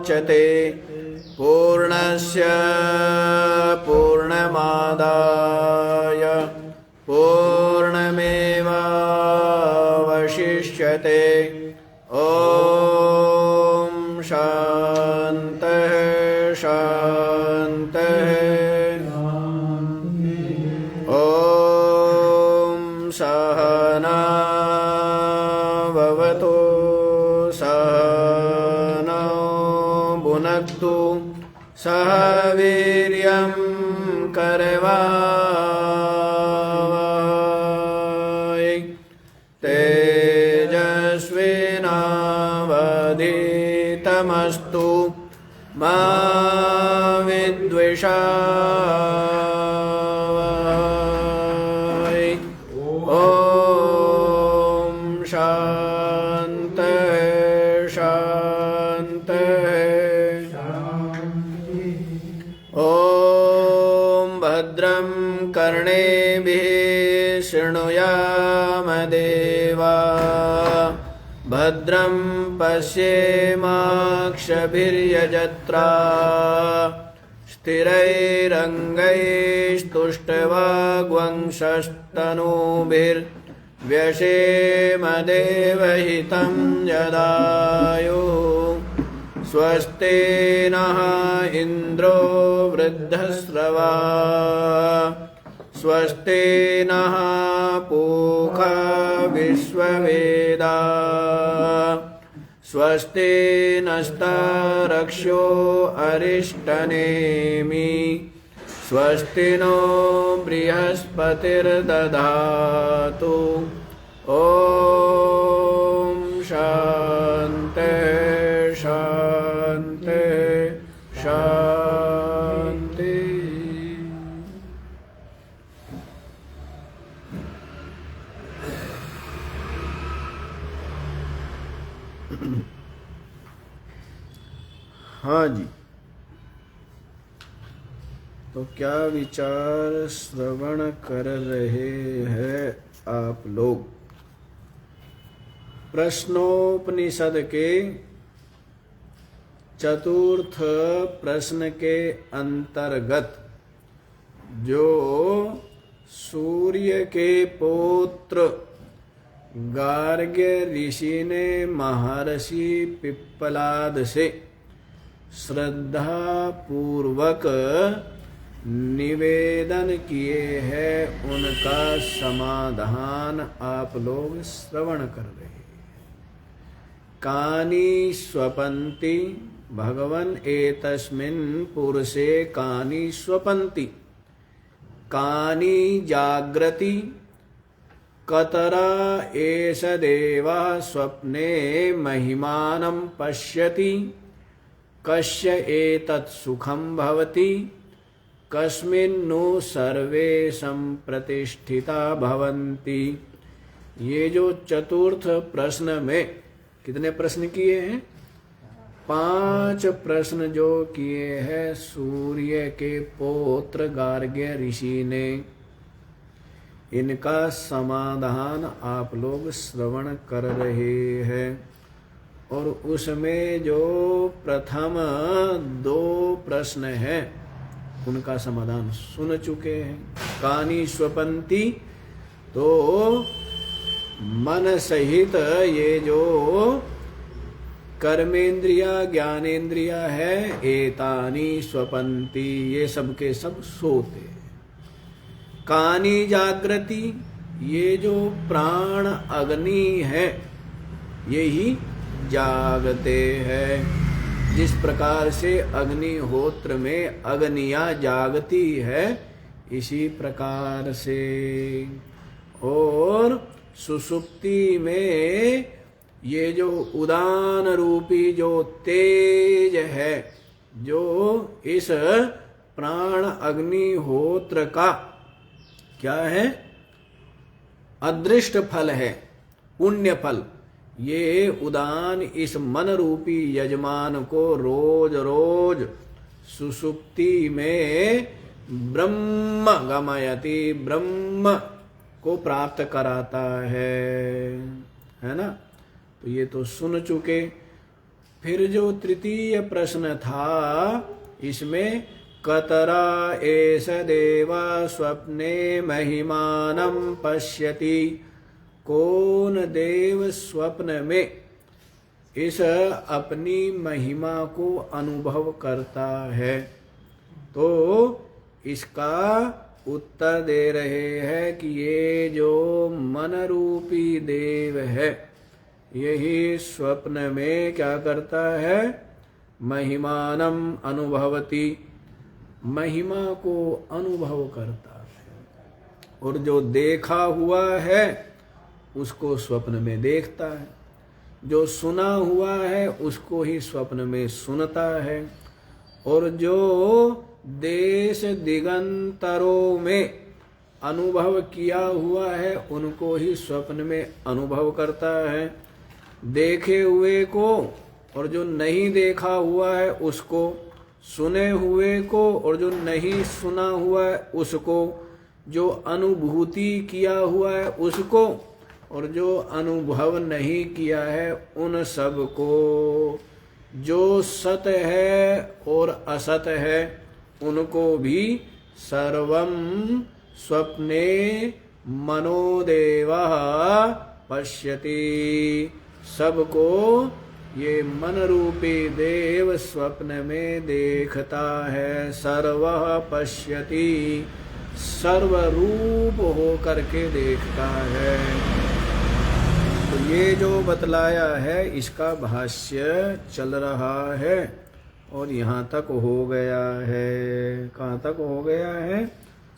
मुच्यते पूर्णस्य पूर्णमादाय पूर्णमेवावशिष्यते। ॐ शान्तः शान्तः। ॐ सहना भवतु सहनौ भुनक्तु सह वीर्यं करवावहै तेजस्विनावधीतमस्तु मा विद्विषावहै। ॐ शान्तः शान्तः। ॐ भद्रं कर्णेभिः शृणुयाम देवाः भद्रं पश्येमाक्षभिर्यजत्राः स्थिरैरङ्गैस्तुष्टवाग्वंशस्तनूभिर्व्यशेम देवहितं यदायुः। स्वस्ति नः इन्द्रो वृद्धश्रवाः स्वस्ति नः पूषा विश्ववेदाः स्वस्ति नस्तारक्ष्यो अरिष्टनेमिः स्वस्ति नो बृहस्पतिर्दधातु। ॐ शान्तिः शान्तिः शान्तिः। हाँ जी, तो क्या विचार श्रवण कर रहे हैं आप लोग? प्रश्नोपनिषद के चतुर्थ प्रश्न के अंतर्गत जो सूर्य के पुत्र गार्ग्य ऋषि ने महर्षि पिप्पलाद से श्रद्धा पूर्वक निवेदन किए हैं, उनका समाधान आप लोग श्रवण कर रहे हैं। कानी स्वपन्ति भगवन् एतस्मिन् पुरुषे कानी स्वपन्ति कानी जाग्रति कतरा एष देवा स्वप्ने महिमानं पश्यति कस्य एतत् सुखं भवति कस्मिन्नु सर्वे संप्रतिष्ठिता भवन्ति। ये जो चतुर्थ प्रश्न में कितने प्रश्न किए हैं? 5 प्रश्न जो किए हैं सूर्य के पौत्र गार्ग्य ऋषि ने, इनका समाधान आप लोग श्रवण कर रहे हैं। और उसमें जो प्रथम 2 प्रश्न हैं उनका समाधान सुन चुके हैं। कानी स्वपन्ति, तो मन सहित ये जो कर्मेंद्रिया ज्ञानेन्द्रिया है, एतानी स्वपन्ति, ये सब के सब सोते। कानी जागृति, ये जो प्राण अग्नि है यही जागते हैं। जिस प्रकार से अग्निहोत्र में अग्नियां जागती है, इसी प्रकार से। और सुषुप्ति में ये जो उदान रूपी जो तेज है, जो इस प्राण अग्निहोत्र का क्या है? अदृष्ट फल है, पुण्य फल। ये उदान इस मन रूपी यजमान को रोज रोज सुषुप्ति में ब्रह्म गमयति, ब्रह्म को प्राप्त कराता है ना। तो ये तो सुन चुके। फिर जो तृतीय प्रश्न था, इसमें कतरा एष देव स्वप्ने महिमानं पश्यति, कौन देव स्वप्न में इस अपनी महिमा को अनुभव करता है। तो इसका उत्तर दे रहे हैं कि ये जो मन रूपी देव है, यही स्वप्न में क्या करता है, महिमानम अनुभवति, महिमा को अनुभव करता है। और जो देखा हुआ है उसको स्वप्न में देखता है, जो सुना हुआ है उसको ही स्वप्न में सुनता है, और जो देश दिगंतरों में अनुभव किया हुआ है उनको ही स्वप्न में अनुभव करता है। देखे हुए को और जो नहीं देखा हुआ है उसको, सुने हुए को और जो नहीं सुना हुआ है उसको, जो अनुभूति किया हुआ है उसको और जो अनुभव नहीं किया है उन सब को, जो सत है और असत है उनको भी सर्वं स्वप्ने मनोदेवः पश्यति, सबको ये मन रूपी देव स्वप्न में देखता है। सर्वः पश्यति, सर्वरूप हो करके देखता है। तो ये जो बतलाया है इसका भाष्य चल रहा है और यहाँ तक हो गया है। कहाँ तक हो गया है?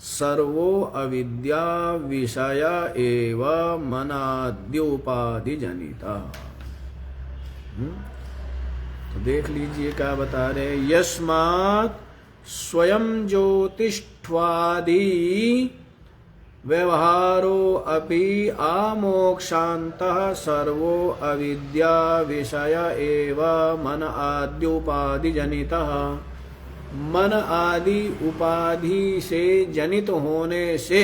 सर्वो अविद्या विषय एव मनाद्योपाधि जनिता। तो देख लीजिए क्या बता रहे, यस्मात् स्वयं ज्योतिष्ठ्वादि व्यवहारो अपि आमोक्षान्तः सर्वो अविद्या विषय एव मन आद्योपाधि जनितः। मन आदि उपाधि से जनित होने से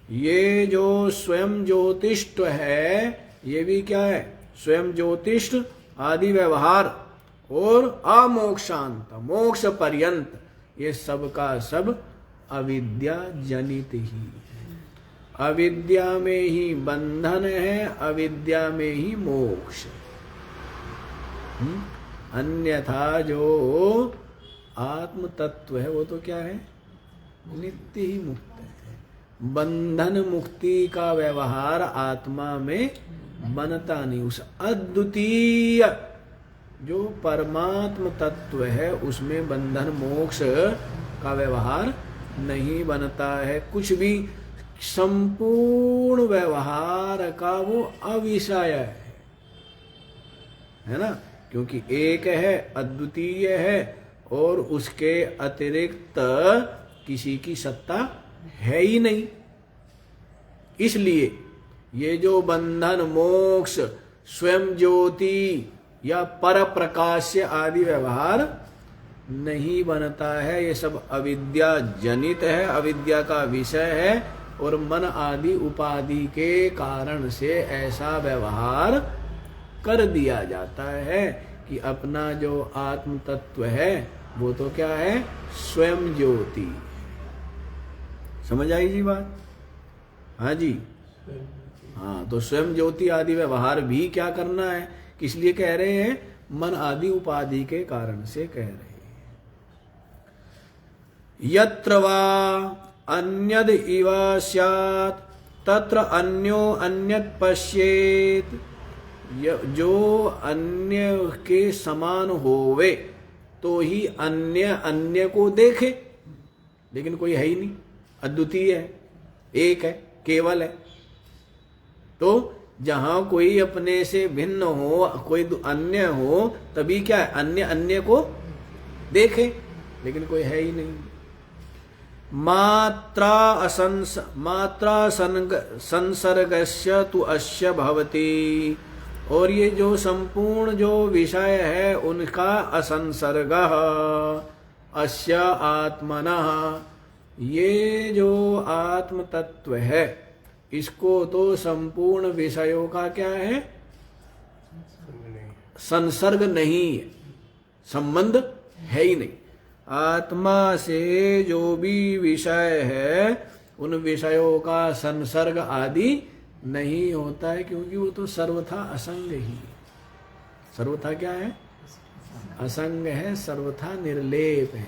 ये जो स्वयं ज्योतिष्ठ है, ये भी क्या है? स्वयं ज्योतिष्ठ आदि व्यवहार और अमोक्षांत, मोक्ष पर्यंत, ये सब का सब अविद्या जनित ही है। अविद्या में ही बंधन है, अविद्या में ही मोक्ष। अन्यथा जो आत्म तत्व है वो तो क्या है? नित्य ही मुक्त है। बंधन मुक्ति का व्यवहार आत्मा में बनता नहीं। उस अद्वितीय जो परमात्म तत्व है उसमें बंधन मोक्ष का व्यवहार नहीं बनता है। कुछ भी संपूर्ण व्यवहार का वो अविषय है ना, क्योंकि एक है, अद्वितीय है और उसके अतिरिक्त किसी की सत्ता है ही नहीं। इसलिए ये जो बंधन मोक्ष स्वयं ज्योति या पर प्रकाश आदि व्यवहार नहीं बनता है। ये सब अविद्या जनित है, अविद्या का विषय है और मन आदि उपाधि के कारण से ऐसा व्यवहार कर दिया जाता है कि अपना जो आत्म तत्व है वो तो क्या है? स्वयं ज्योति। समझ आई जी बात? हाँ जी, हाँ। तो स्वयं ज्योति आदि व्यवहार भी क्या करना है? किस लिए कह रहे हैं? मन आदि उपाधि के कारण से कह रहे हैं। यत्र वा अन्यद इव स्यात् तत्र अन्यो अन्यत् पश्येत्। जो अन्य के समान होवे तो ही अन्य अन्य को देखे, लेकिन कोई है ही नहीं, अद्वितीय है, एक है, केवल है। तो जहां कोई अपने से भिन्न हो, कोई अन्य हो, तभी क्या है? अन्य अन्य को देखे, लेकिन कोई है ही नहीं। मात्रा संसर्गस्य तु अस्य भवति। और ये जो संपूर्ण जो विषय है उनका असंसर्ग अस्य आत्मनः, ये जो आत्म तत्व है इसको तो संपूर्ण विषयों का क्या है? संसर्ग नहीं है, संबंध है ही नहीं। आत्मा से जो भी विषय है उन विषयों का संसर्ग आदि नहीं होता है, क्योंकि वो तो सर्वथा असंग ही है। सर्वथा क्या है? असंग है, सर्वथा निर्लेप है।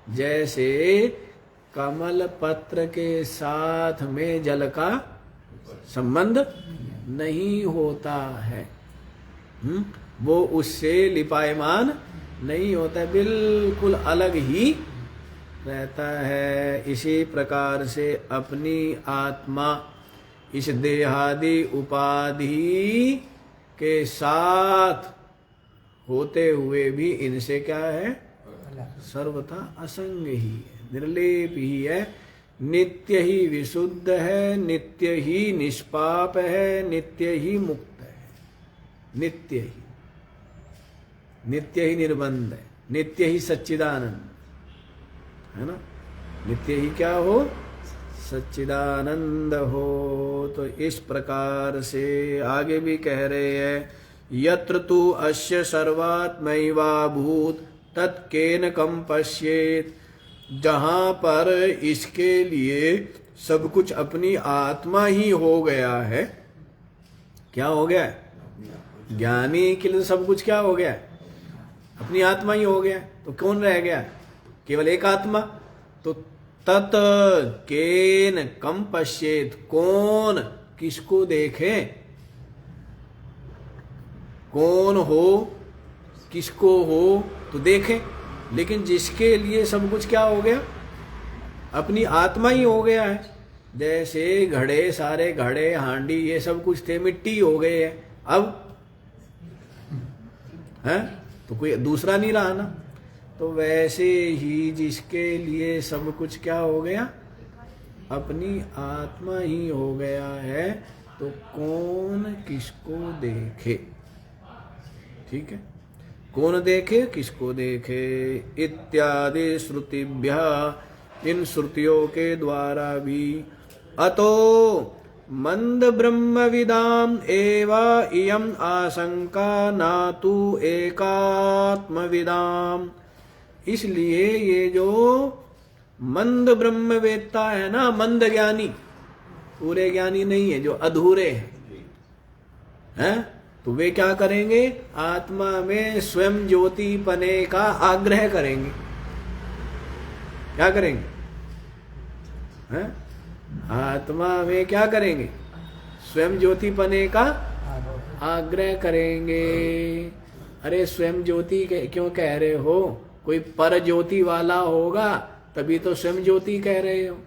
जैसे कमल पत्र के साथ में जल का संबंध नहीं होता है, वो उससे लिपायमान नहीं होता, बिल्कुल अलग ही रहता है। इसी प्रकार से अपनी आत्मा इस देहादि उपाधि के साथ होते हुए भी इनसे क्या है? सर्वथा असंग ही है, निर्लेप ही है, नित्य ही विशुद्ध है, नित्य ही निष्पाप है, नित्य ही मुक्त है, नित्य ही निर्बंध है, नित्य ही सच्चिदानंद है ना। नित्य ही क्या हो? सच्चिदानंद हो। तो इस प्रकार से आगे भी कह रहे हैं, यत्र तु अस्य सर्वात्मैवा भूत तत्केन कम पश्येत। जहां पर इसके लिए सब कुछ अपनी आत्मा ही हो गया है। क्या हो गया? ज्ञानी के लिए सब कुछ क्या हो गया? अपनी आत्मा ही हो गया। तो कौन रह गया? केवल एक आत्मा। तो तत् केन कम पश्येत, कौन किसको देखे? कौन हो, किसको हो तो देखे। लेकिन जिसके लिए सब कुछ क्या हो गया? अपनी आत्मा ही हो गया है। जैसे घड़े, सारे घड़े हांडी ये सब कुछ थे, मिट्टी हो गए है। अब है तो कोई दूसरा नहीं रहा ना। तो वैसे ही जिसके लिए सब कुछ क्या हो गया? अपनी आत्मा ही हो गया है। तो कौन किसको देखे? ठीक है, कौन देखे, किसको देखे? इत्यादि श्रुतिभ्यः, इन श्रुतियों के द्वारा भी। अतो मंद ब्रह्मविदाम एवा इयम आशंका नातु एकात्मविदाम। इसलिए ये जो मंद ब्रह्मवेत्ता है ना, मंद ज्ञानी, पूरे ज्ञानी नहीं है, जो अधूरे हैं, तो वे क्या करेंगे? आत्मा में स्वयं ज्योति पने का आग्रह करेंगे। क्या करेंगे? हैं? आत्मा में क्या करेंगे? स्वयं ज्योति पने का आग्रह करेंगे। अरे स्वयं ज्योति क्यों कह रहे हो? कोई पर ज्योति वाला होगा तभी तो स्वयं ज्योति कह रहे हो।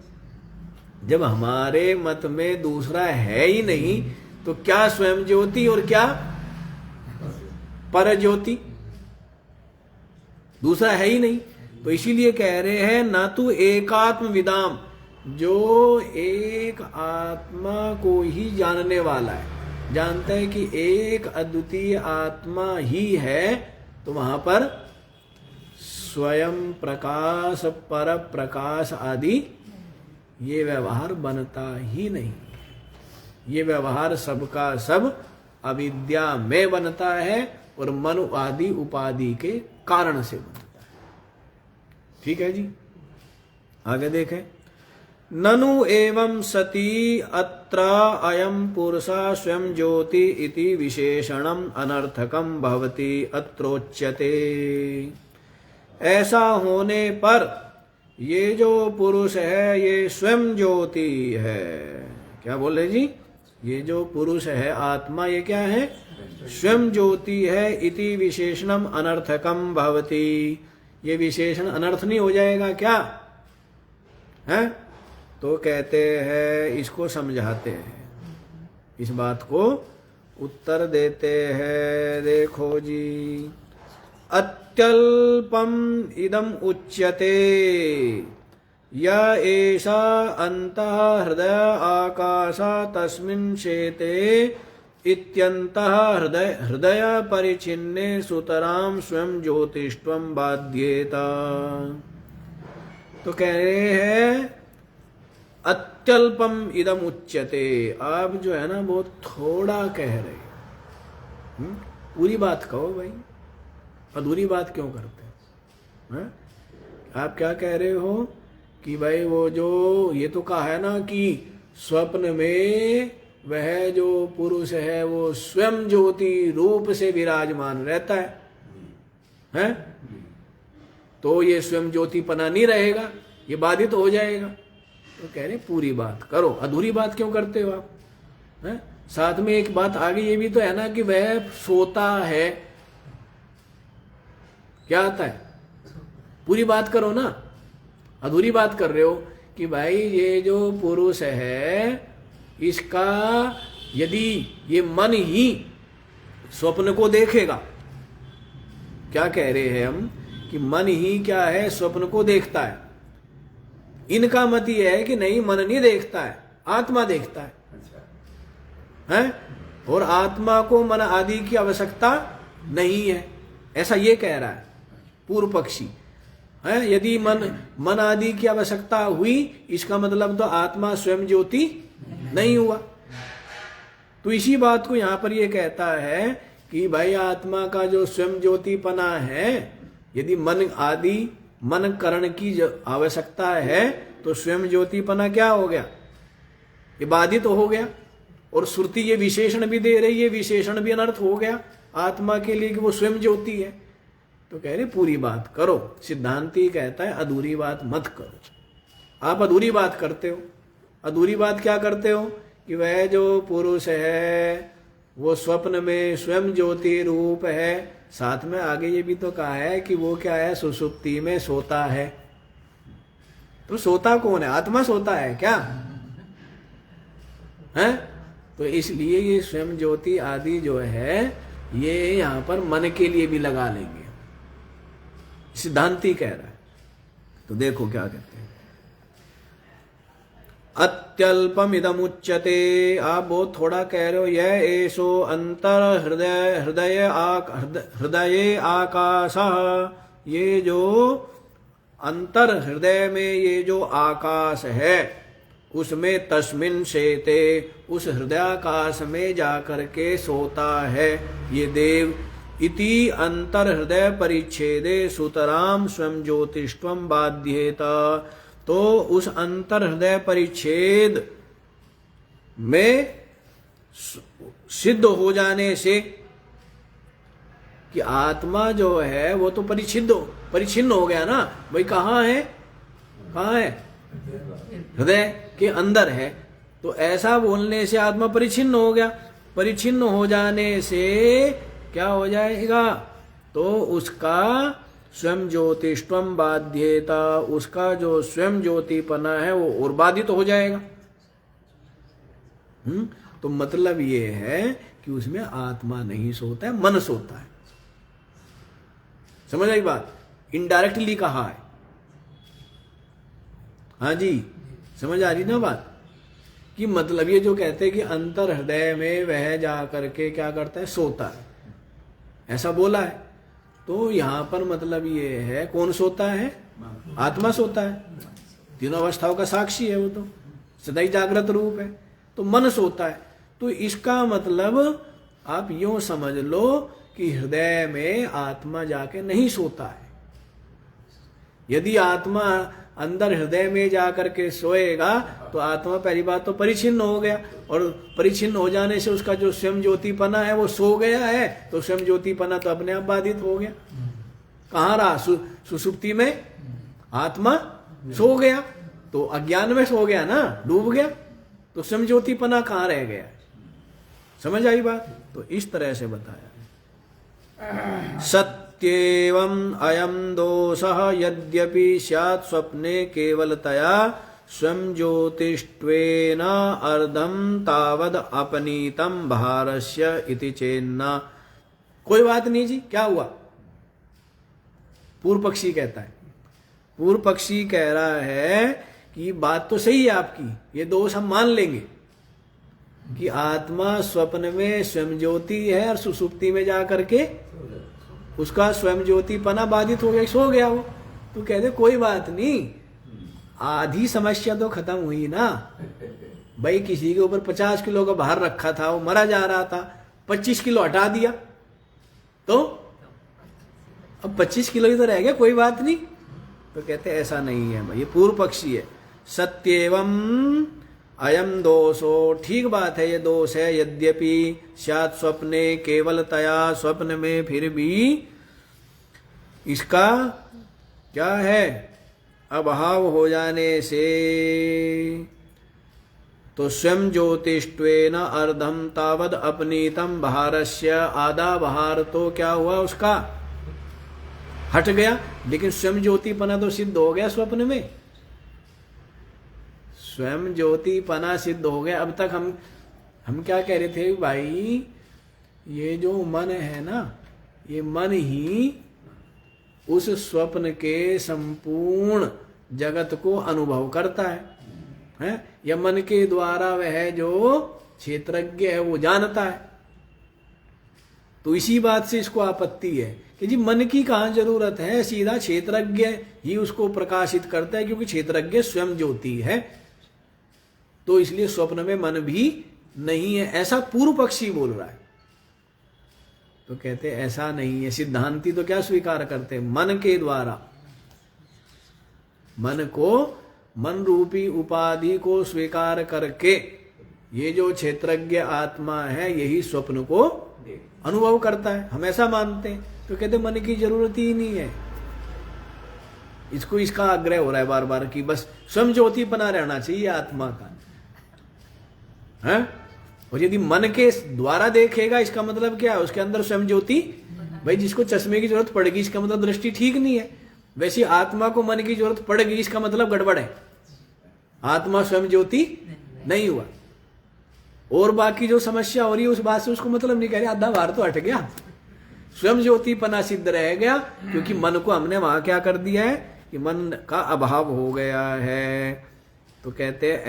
जब हमारे मत में दूसरा है ही नहीं तो क्या स्वयं ज्योति और क्या पर ज्योति? दूसरा है ही नहीं। तो इसीलिए कह रहे हैं ना तू एकात्म विदाम, जो एक आत्मा को ही जानने वाला है, जानता है कि एक अद्वितीय आत्मा ही है, तो वहां पर स्वयं प्रकाश, पर प्रकाश आदि ये व्यवहार बनता ही नहीं। ये व्यवहार सबका सब अविद्या में बनता है और मन आदि उपाधि के कारण से बनता है। ठीक है जी, आगे देखें। ननु एवं सती अत्र अयम पुरुषा स्वयं ज्योति इति विशेषणम अनर्थकम भवति अत्रोच्यते। ऐसा होने पर ये जो पुरुष है ये स्वयं ज्योति है। क्या बोल रहे जी? ये जो पुरुष है आत्मा, ये क्या है? स्वयं ज्योति है। इति विशेषणम अनर्थकम भवति, ये विशेषण अनर्थ नहीं हो जाएगा क्या? है? तो कहते हैं, इसको समझाते हैं, इस बात को उत्तर देते हैं। देखो जी, अत्यल्पम इदम उच्यते य एषा अन्तः हृदय आकाशा तस्मिन् शेते इत्यन्तः हृदय परिचिन्ने सुतरां स्वयं ज्योतिष्त्वं बाध्येत। तो कह रहे हैं अत्यल्पम इदम उच्यते। आप जो है ना बहुत थोड़ा कह रहे हैं। पूरी बात कहो भाई, अधूरी बात क्यों करते हैं? आप क्या कह रहे हो कि भाई वो जो ये तो कहा है ना कि स्वप्न में वह जो पुरुष है वो स्वयं ज्योति रूप से विराजमान रहता है, हैं? तो ये स्वयं ज्योतिपना नहीं रहेगा, ये बाधित हो जाएगा। तो कह रहे पूरी बात करो, अधूरी बात क्यों करते हो आप, हैं? साथ में एक बात आगे ये भी तो है ना कि वह सोता है, क्या आता है? पूरी बात करो ना, अधूरी बात कर रहे हो कि भाई ये जो पुरुष है इसका यदि ये मन ही स्वप्न को देखेगा, क्या कह रहे हैं हम कि मन ही क्या है, स्वप्न को देखता है। इनका मत ये है कि नहीं, मन नहीं देखता है, आत्मा देखता है, हैं? और आत्मा को मन आदि की आवश्यकता नहीं है, ऐसा ये कह रहा है पूर्व पक्षी है। यदि मन आदि की आवश्यकता हुई, इसका मतलब तो आत्मा स्वयं ज्योति नहीं हुआ। तो इसी बात को यहां पर ये कहता है कि भाई आत्मा का जो स्वयं ज्योतिपना है, यदि मन आदि मन करण की आवश्यकता है तो स्वयं ज्योतिपना क्या हो गया, ये बाधित तो हो गया। और श्रुति ये विशेषण भी दे रही है, विशेषण भी अनर्थ हो गया आत्मा के लिए कि वो स्वयं ज्योति है। तो कह रहे पूरी बात करो, सिद्धांती कहता है अधूरी बात मत करो। आप अधूरी बात करते हो। अधूरी बात क्या करते हो कि वह जो पुरुष है वो स्वप्न में स्वयं ज्योति रूप है, साथ में आगे ये भी तो कहा है कि वो क्या है, सुषुप्ति में सोता है। तो सोता कौन है, आत्मा सोता है क्या, है? तो इसलिए ये स्वयं ज्योति आदि जो है ये यहां पर मन के लिए भी लगा लेंगे, सिद्धांती कह रहा है। तो देखो क्या कहते हैं, अत्यल्पमिदमुच्यते। आप बहुत थोड़ा कह रहे हो, यह एसो अंतर हृदय आकाश, ये जो अंतर हृदय में ये जो आकाश है उसमें तस्मिन शेते, उस हृदयाकाश में जाकर के सोता है ये देव। इति अंतर हृदय परिच्छेदे सुतराम स्वयं ज्योतिष्वम बाध्येत। तो उस अंतर हृदय परिच्छेद में सिद्ध हो जाने से कि आत्मा जो है वो तो परिच्छिन्न हो गया ना भाई, कहाँ है, कहाँ है, हृदय के अंदर है। तो ऐसा बोलने से आत्मा परिच्छिन्न हो गया। परिच्छिन्न हो जाने से क्या हो जाएगा, तो उसका स्वयं ज्योतिष्वम बाध्यता, उसका जो स्वयं ज्योतिपना है वो और बाधित हो जाएगा। तो मतलब ये है कि उसमें आत्मा नहीं सोता है, मन सोता है। समझ आई बात, इनडायरेक्टली कहा है। हाँ जी, समझ आ रही ना बात, कि मतलब ये जो कहते हैं कि अंतर हृदय में वह जा करके क्या करता है, सोता है, ऐसा बोला है। तो यहां पर मतलब ये है, कौन सोता है, आत्मा सोता है, तीनों अवस्थाओं का साक्षी है वो, तो सदैव जागृत रूप है। तो मन सोता है। तो इसका मतलब आप यूं समझ लो कि हृदय में आत्मा जाके नहीं सोता है। यदि आत्मा अंदर हृदय में जाकर के सोएगा तो आत्मा पहली बात तो परिच्छिन्न हो गया, और परिच्छिन्न हो जाने से उसका जो स्वयं ज्योतिपना है वो सो गया है, तो स्वयं ज्योतिपना तो अपने आप बाधित हो गया। कहाँ रहा, सुषुप्ति में आत्मा सो गया, तो अज्ञान में सो गया ना, डूब गया, तो स्वयं ज्योतिपना कहाँ रह गया। समझ आई बात। तो इस तरह से बताया सत्येवं अयं दोषः यद्यपि स्यात् स्वप्ने केवलतया स्वयं ज्योतिष्त्वेन अर्धं तावद् अपनीतं भारस्य इति चेन्न। कोई बात नहीं जी, क्या हुआ, पूर्व पक्षी कहता है, पूर्व पक्षी कह रहा है कि बात तो सही है आपकी, ये दोष हम मान लेंगे कि आत्मा स्वप्न में स्वयं ज्योति है और सुसुप्ति में जाकर के उसका स्वयं ज्योतिपना बाधित हो गया, सो गया वो। तो कहते कोई बात नहीं, आधी समस्या तो खत्म हुई ना भाई। किसी के ऊपर 50 किलो का भार रखा था, वो मरा जा रहा था, 25 किलो हटा दिया, तो अब 25 किलो ही तो रह गया, कोई बात नहीं। तो कहते ऐसा नहीं है भाई, ये पूर्व पक्षी है। सत्येवम अयम दोषो, ठीक बात है, ये दोष है। यद्यपि स्यात् स्वप्ने केवलतया, स्वप्न में फिर भी इसका क्या है, अभाव हो जाने से। तो स्वयं ज्योतिष्वेन अर्धम तावद अपनीतम भारस्य, आधा भार तो क्या हुआ उसका, हट गया। लेकिन स्वयं ज्योतिपना तो सिद्ध हो गया स्वप्न में, स्वयं ज्योतिपना सिद्ध हो गया। अब तक हम क्या कह रहे थे भाई, ये जो मन है ना, ये मन ही उस स्वप्न के संपूर्ण जगत को अनुभव करता है? या मन के द्वारा वह जो क्षेत्रज्ञ है वो जानता है। तो इसी बात से इसको आपत्ति है कि जी मन की कहां जरूरत है, सीधा क्षेत्रज्ञ ही उसको प्रकाशित करता है, क्योंकि क्षेत्रज्ञ स्वयं ज्योति है। तो इसलिए स्वप्न में मन भी नहीं है, ऐसा पूर्व पक्षी बोल रहा है। तो कहते ऐसा नहीं है। सिद्धांती तो क्या स्वीकार करते हैं, मन के द्वारा, मन को, मन रूपी उपाधि को स्वीकार करके ये जो क्षेत्रज्ञ आत्मा है यही स्वप्न को अनुभव करता है, हम ऐसा मानते हैं। तो कहते मन की जरूरत ही नहीं है। इसको इसका आग्रह हो रहा है बार बार कि बस स्वयं ज्योति बना रहना चाहिए आत्मा का है। और यदि मन के द्वारा देखेगा, इसका मतलब क्या है, उसके अंदर स्वयं ज्योति, भाई जिसको चश्मे की जरूरत पड़ेगी इसका मतलब दृष्टि ठीक नहीं है। वैसे आत्मा को मन की जरूरत पड़ेगी इसका मतलब गड़बड़ है, आत्मा स्वयं ज्योति नहीं हुआ। और बाकी जो समस्या हो रही है उस बात से उसको मतलब नहीं कह रहे, आधा भार तो हट गया, स्वयं ज्योतिपना सिद्ध रह गया, क्योंकि मन को हमने वहां क्या कर दिया है कि मन का अभाव हो गया है। तो कहते हैं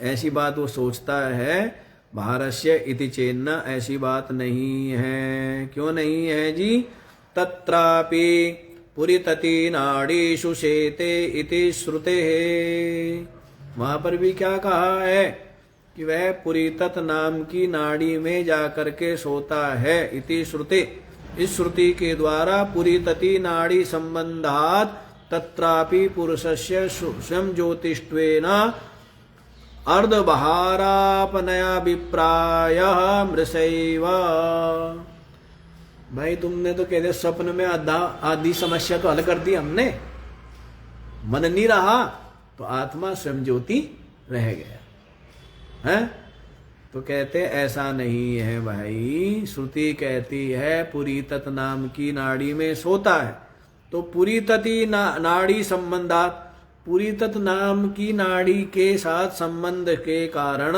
ऐसी बात वो सोचता है। भारस्य इति चेन्न, ऐसी बात नहीं है। क्यों नहीं है जी? तत्रापि पुरितति नाड़ीषु शेते इति श्रुते, वहां पर भी क्या कहा है कि वह पुरीतत नाम की नाड़ी में जाकर के सोता है। इति श्रुते, इस श्रुति के द्वारा पुरीतति नाड़ी संबंधात तत्रापि पुरुषस्य स्वयं ज्योतिष्वेन अर्धबहारापनया विप्राय मृषैव। भाई तुमने तो कहते स्वप्न में आधी समस्या तो हल कर दी हमने, मन नहीं रहा तो आत्मा स्वयं ज्योति रह गया है। तो कहते ऐसा नहीं है भाई, श्रुति कहती है पुरीतत नाम की नाड़ी में सोता है। तो पुरीतति नाड़ी संबंधात, पुरीतत नाम की नाड़ी के साथ संबंध के कारण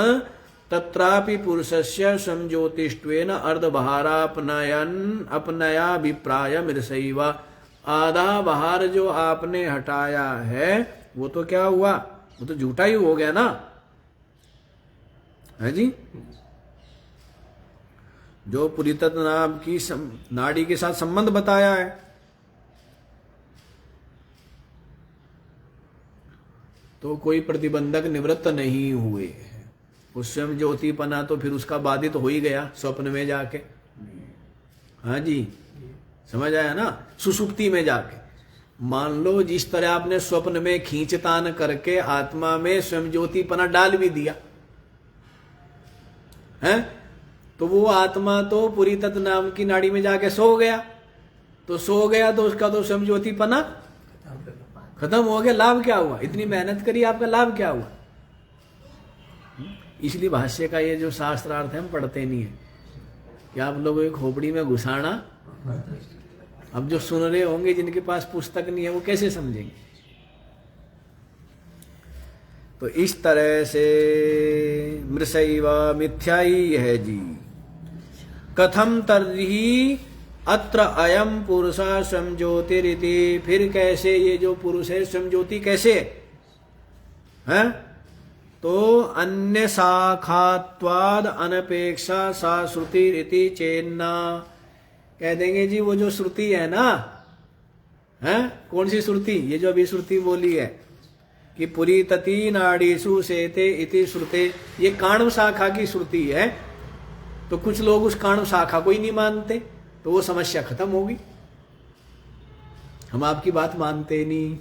तत्रापि पुरुषस्य स्वयं ज्योतिष्वेन अर्धबहारापनयन अपनया विप्राय मृषैव। आधा बहार जो आपने हटाया है वो तो क्या हुआ, वो तो झूठा ही हो गया ना, है जी। जो पुरीतत नाम की नाड़ी के साथ संबंध बताया है, तो कोई प्रतिबंधक निवृत्त नहीं हुए। उस स्वयं ज्योतिपना तो फिर उसका बाधित हो ही गया स्वप्न में जाके। हाँ जी, समझ आया ना। सुषुप्ति में जाके मान लो जिस तरह आपने स्वप्न में खींचतान करके आत्मा में स्वयं ज्योतिपना डाल भी दिया है, तो वो आत्मा तो पुरीतत नाम की नाड़ी में जाके सो गया। तो सो गया तो उसका तो स्वयं ज्योतिपना खत्म हो गया। लाभ क्या हुआ? इतनी मेहनत करी, आपका लाभ क्या हुआ? इसलिए भाष्य का ये जो शास्त्रार्थ है हम पढ़ते नहीं है कि आप लोगों को खोपड़ी में घुसाना। अब जो सुन रहे होंगे जिनके पास पुस्तक नहीं है वो कैसे समझेंगे? तो इस तरह से मृषैव मिथ्या ही है जी। कथम तर्हि अत्र अयम पुरुषा स्वयं ज्योतिरिति, फिर कैसे ये जो पुरुष है स्वयं ज्योति कैसे है? तो अन्य शाखात्वाद अनपेक्षा सा श्रुति रीति चेन्ना, कह देंगे जी वो जो श्रुति है ना, है कौन सी श्रुति? ये जो अभी श्रुति बोली है कि पुरीतति नाड़ीषु शेते इति श्रुते, ये काण्व शाखा की श्रुति है। तो कुछ लोग उस कारण शाखा को ही नहीं मानते, तो वो समस्या खत्म होगी। हम आपकी बात मानते ही नहीं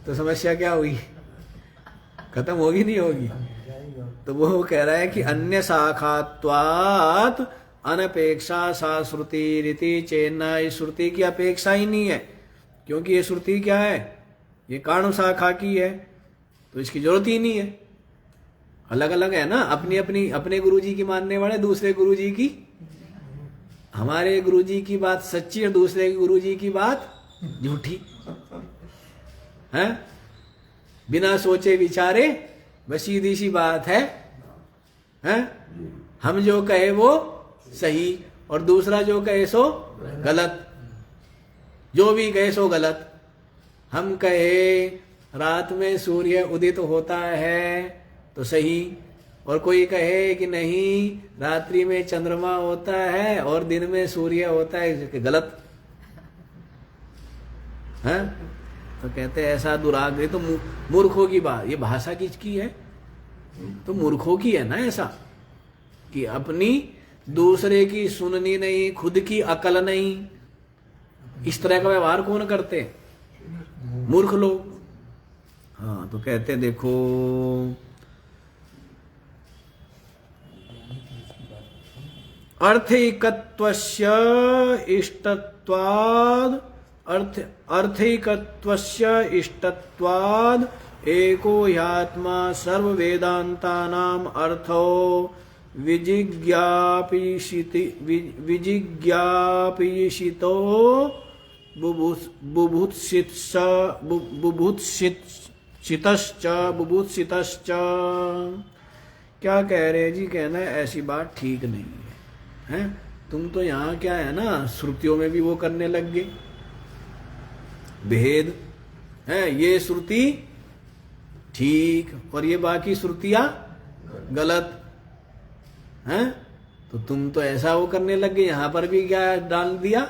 तो समस्या क्या हुई, खत्म होगी नहीं होगी। तो वो कह रहा है कि अन्य शाखात्वात् अनपेक्षा सा श्रुति रीति चेन्ना, इस श्रुति की अपेक्षा ही नहीं है, क्योंकि ये श्रुति क्या है, ये कारण शाखा की है, तो इसकी जरूरत ही नहीं है। अलग अलग है ना, अपनी अपनी, अपने गुरुजी की मानने वाले, दूसरे गुरुजी की, हमारे गुरुजी की बात सच्ची और दूसरे गुरुजी की बात झूठी है। बिना सोचे विचारे बस सीधी सी बात है, हैं? हम जो कहे वो सही और दूसरा जो कहे सो गलत, जो भी कहे सो गलत। हम कहे रात में सूर्य उदित होता है तो सही, और कोई कहे कि नहीं रात्रि में चंद्रमा होता है और दिन में सूर्य होता है, गलत है। तो कहते हैं ऐसा दुराग्रह तो मूर्खों की बात, ये भाषा किसकी है, तो मूर्खों की है ना, ऐसा कि अपनी दूसरे की सुननी नहीं, खुद की अकल नहीं, इस तरह का व्यवहार कौन करते, मूर्ख लोग। हाँ, तो कहते देखो अर्थैकत्वस्य इष्टत्वाद् अर्थैकत्वस्य इष्टत्वाद् एको ह्यात्मा सर्ववेदान्तानाम् अर्थो विजिज्ञापयिषितो बुभुत्सितश्च। क्या कह रहे जी, कहना है ऐसी बात ठीक नहीं है, हैं? तुम तो यहाँ क्या है ना, श्रुतियों में भी वो करने लग गए भेद, है ये श्रुति ठीक और ये बाकी श्रुतियां गलत, हैं? तो तुम तो ऐसा वो करने लग गए, यहां पर भी क्या डाल दिया,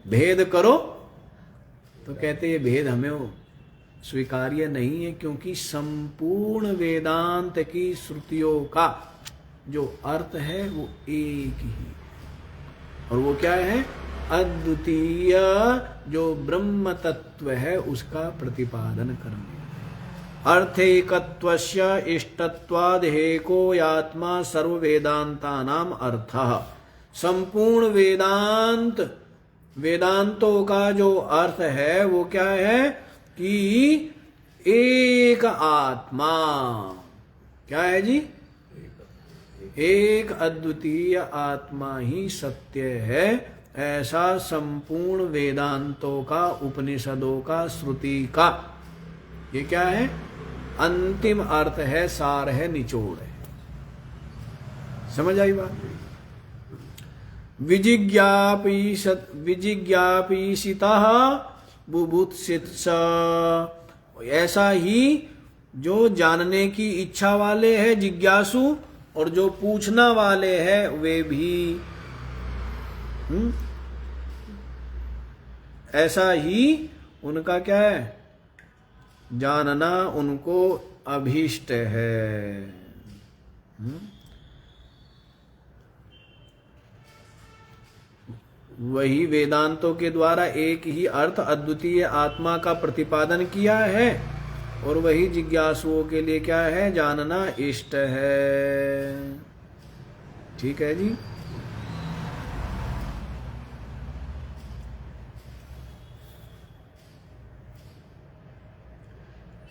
भेद करो। तो कहते ये भेद हमें स्वीकार्य नहीं है, क्योंकि संपूर्ण वेदांत की श्रुतियों का जो अर्थ है वो एक ही, और वो क्या है, अद्वितीय जो ब्रह्म तत्व है उसका प्रतिपादन करने। अर्थैकत्वस्य इष्टत्वाद् एको यात्मा सर्व वेदांतानाम अर्थः। संपूर्ण वेदांतों का जो अर्थ है वो क्या है कि एक आत्मा, क्या है जी, एक अद्वितीय आत्मा ही सत्य है, ऐसा संपूर्ण वेदांतों का, उपनिषदों का, श्रुति का ये क्या है, अंतिम अर्थ है, सार है, निचोड़ है। समझ आई बात। विजिज्ञापिषितः बुभुत्सितश्च, ऐसा ही जो जानने की इच्छा वाले हैं जिज्ञासु, और जो पूछना वाले हैं वे भी, ऐसा ही उनका क्या है, जानना उनको अभीष्ट है। वही वेदांतों के द्वारा एक ही अर्थ अद्वितीय आत्मा का प्रतिपादन किया है, और वही जिज्ञासुओं के लिए क्या है, जानना इष्ट है। ठीक है जी।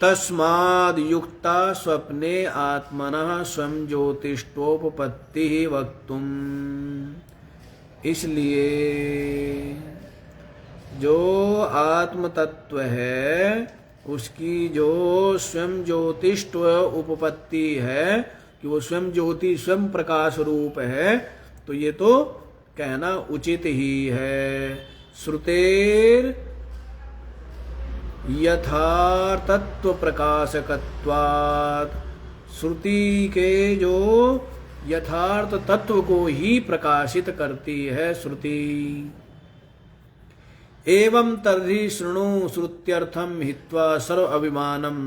तस्माद् युक्ता स्वप्ने आत्मनः स्वयं ज्योतिष्ठोपपत्ति वक्तुम्। इसलिए जो आत्म तत्व है उसकी जो स्वयं ज्योतिष्ठ उपपत्ति है, कि वो स्वयं ज्योति, स्वयं प्रकाश रूप है, तो ये तो कहना उचित ही है। श्रुतेर यथार्थत्व प्रकाशकत्वात्, श्रुति के जो यथार्थ तत्व को ही प्रकाशित करती है श्रुति। एवं तर्हि शृणु श्रुत्यर्थम हित्वा सर्व अभिमानम।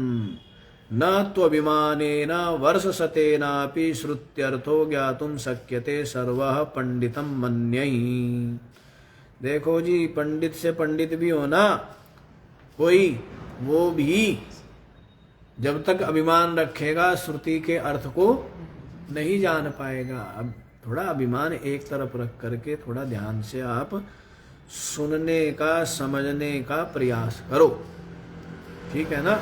न त्वभिमानेन वर्षशतेनापि श्रुत्यर्थो ज्ञातुम शक्यते सर्वः पंडितम मन्यहि। देखो जी, पंडित से पंडित भी होना कोई, वो भी जब तक अभिमान रखेगा श्रुति के अर्थ को नहीं जान पाएगा। अब थोड़ा अभिमान एक तरफ रख करके थोड़ा ध्यान से आप सुनने का, समझने का प्रयास करो, ठीक है ना।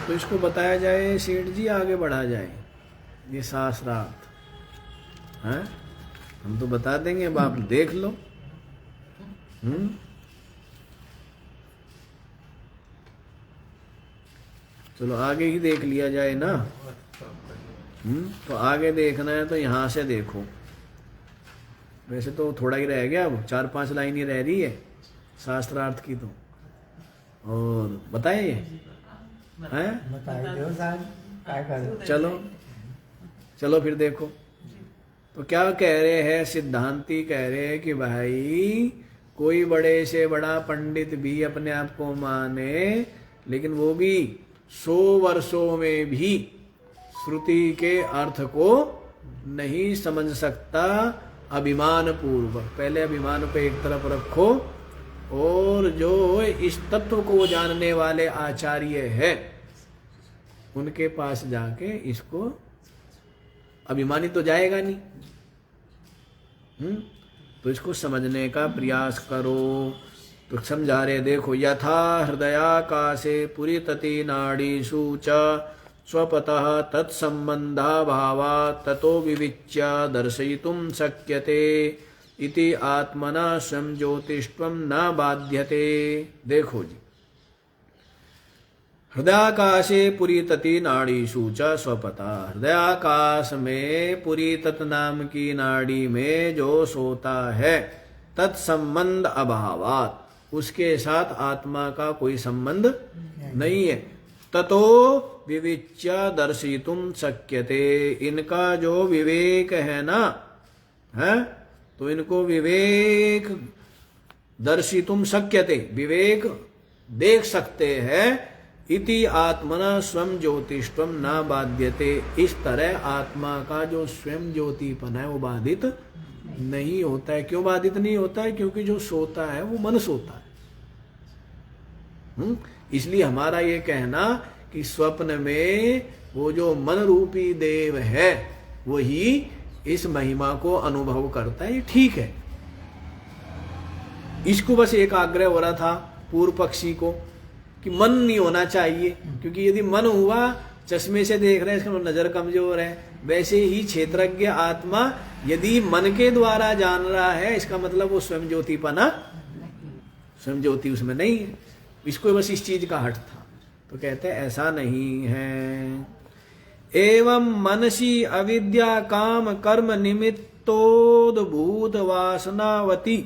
तो इसको बताया जाए सेठ जी, आगे बढ़ा जाए ये शास्त्रार्थ है, हम तो बता देंगे, अब आप देख लो। चलो आगे ही देख लिया जाए ना। तो आगे देखना है तो यहां से देखो। वैसे तो थोड़ा ही रह गया, अब 4-5 लाइन ही रह रही है शास्त्रार्थ की। तो और बताए ये हैं, चलो चलो फिर देखो। तो क्या कह रहे हैं सिद्धांती, कह रहे हैं कि भाई कोई बड़े से बड़ा पंडित भी अपने आप को माने, लेकिन वो भी 100 वर्षों में भी श्रुति के अर्थ को नहीं समझ सकता अभिमान पूर्वक। पहले अभिमान को एक तरफ रखो, और जो इस तत्व को जानने वाले आचार्य है उनके पास जाके इसको, अभिमानी तो जाएगा नहीं, तो इसको समझने का प्रयास करो। तो समझा रहे, देखो, यथा हृदयाकाशे पुरीतति नाडीषु च स्वपतः तत्संबंधा भावा ततो विविच्य दर्शयितुं शक्यते इति आत्मना स्वयं ज्योतिष्वं न बाध्यते। देखो जी, हृदयाकाशे पुरीतति नाडीषु च स्वपतः, हृदयाकाश में पुरीतत नाम की नाड़ी में जो सोता है, तत्संबंध अभावात, उसके साथ आत्मा का कोई संबंध नहीं है। ततो विविच्य दर्शितुम शक्यते, इनका जो विवेक है ना, है, तो इनको विवेक दर्शितुम शक्यते, विवेक देख सकते हैं। इति आत्मना स्वयं ज्योतिष्वम न बाध्यते, इस तरह आत्मा का जो स्वयं ज्योतिपन है वो बाधित नहीं होता है। क्यों बाधित नहीं होता है? क्योंकि जो सोता है वो मन सोता है। इसलिए हमारा ये कहना कि स्वप्न में वो जो मन रूपी देव है वही इस महिमा को अनुभव करता है, ये ठीक है। इसको बस एक आग्रह हो रहा था पूर्व पक्षी को कि मन नहीं होना चाहिए, क्योंकि यदि मन हुआ, चश्मे से देख रहे हैं, इसका नजर कमजोर है। वैसे ही क्षेत्रज्ञ आत्मा यदि मन के द्वारा जान रहा है, इसका मतलब वो स्वयं ज्योतिपना, स्वयं ज्योति उसमें नहीं है। इसको बस इस चीज का हट था। तो कहते हैं ऐसा नहीं है। एवं मनसी अविद्या काम कर्म निमित्तोद्भूत वासनावती,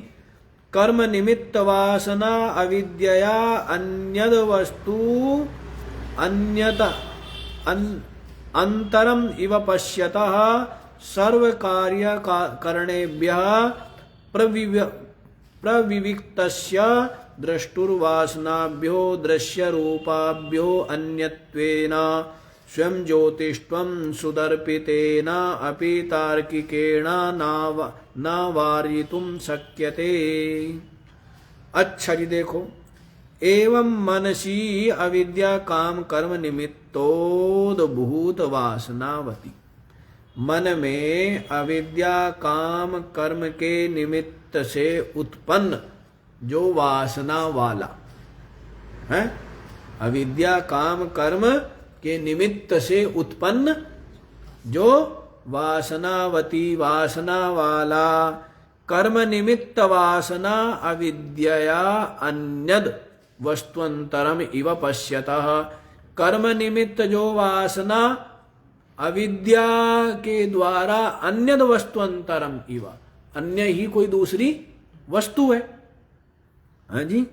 कर्म निमित्त वासना अविद्यया अन्यद वस्तु अन्यत अंतरम इव पश्यतः सर्व कार्य करणेभ्यः प्रविविक्तस्य द्रष्टुर्वासनाभ्यो दृश्य रूपाभ्यो अन्यत्वेन स्वयं ज्योतिष्वं सुदर्पितेन अपि तार्किकेण न वारयितुं शक्यते। अच्छा जी, देखो, एवं मनसी अविद्या काम कर्म निमित्तोद्भूत वासनावती, मन में अविद्या काम कर्म के निमित्त से उत्पन्न जो वासना वाला है, अविद्या काम कर्म के निमित्त से उत्पन्न जो वासनावती, वासना वाला, कर्म निमित्त वासना अविद्यया अन्यद वस्तुअंतरम इव पश्यतः, कर्म निमित्त जो वासना अविद्या के द्वारा अन्यद वस्तुअंतरम इव, अन्य ही कोई दूसरी वस्तु है। हाँ जी,